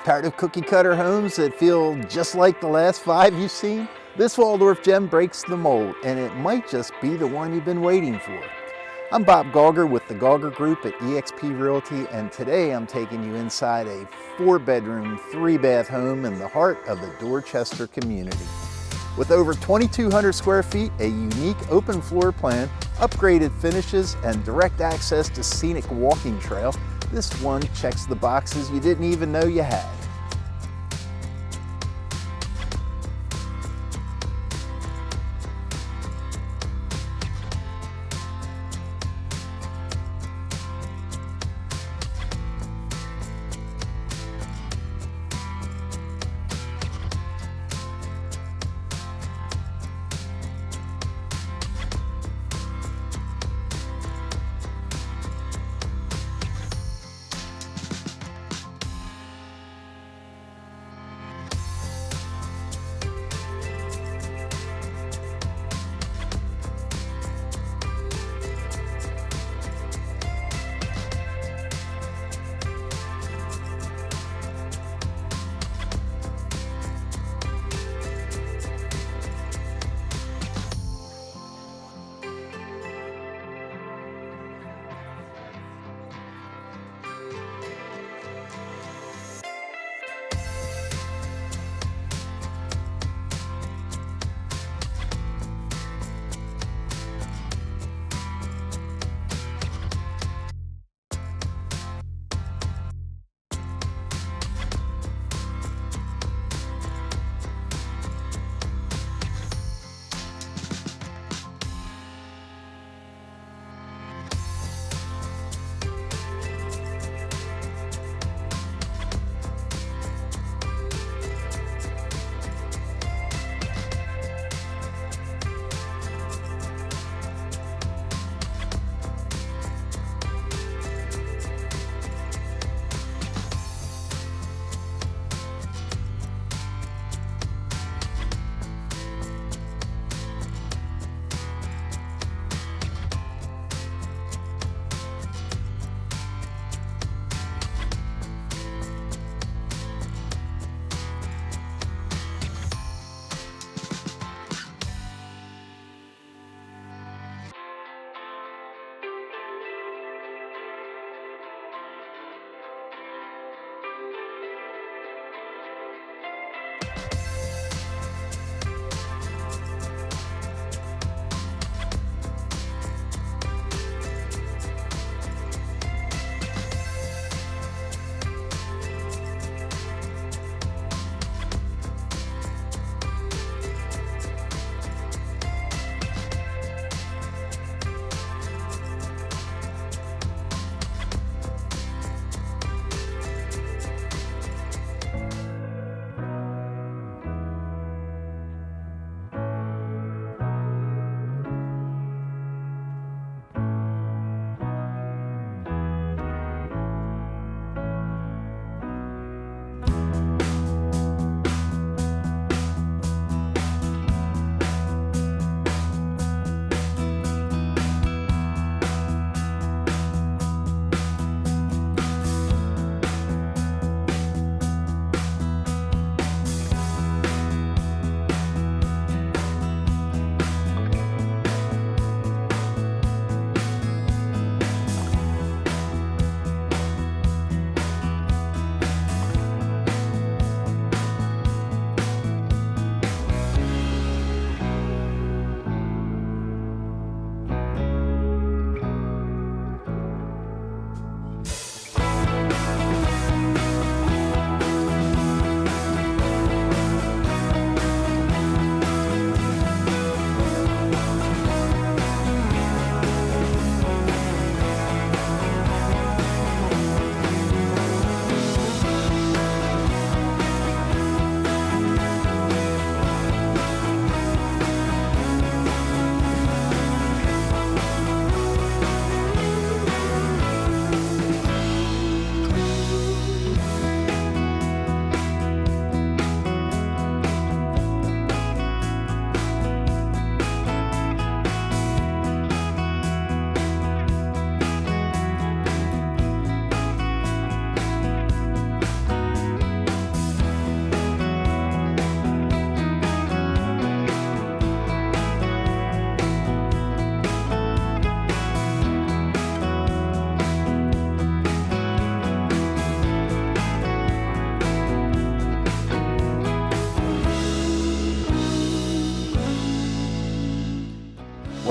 Tired of cookie cutter homes that feel just like the last 5 you've seen? This Waldorf gem breaks the mold, and it might just be the one you've been waiting for. I'm Bob Gauger with the Gauger Group at eXp Realty, and today I'm taking you inside a 4-bedroom, 3-bath home in the heart of the Dorchester community. With over 2,200 square feet, a unique open floor plan, upgraded finishes, and direct access to scenic walking trail, this one checks the boxes you didn't even know you had.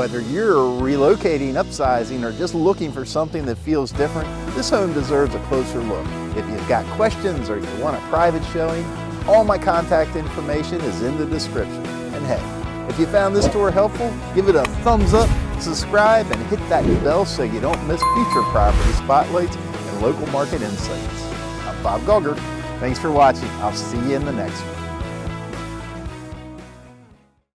Whether you're relocating, upsizing, or just looking for something that feels different, this home deserves a closer look. If you've got questions or you want a private showing, all my contact information is in the description. And hey, if you found this tour helpful, give it a thumbs up, subscribe, and hit that bell so you don't miss future property spotlights and local market insights. I'm Bob Gauger. Thanks for watching. I'll see you in the next one.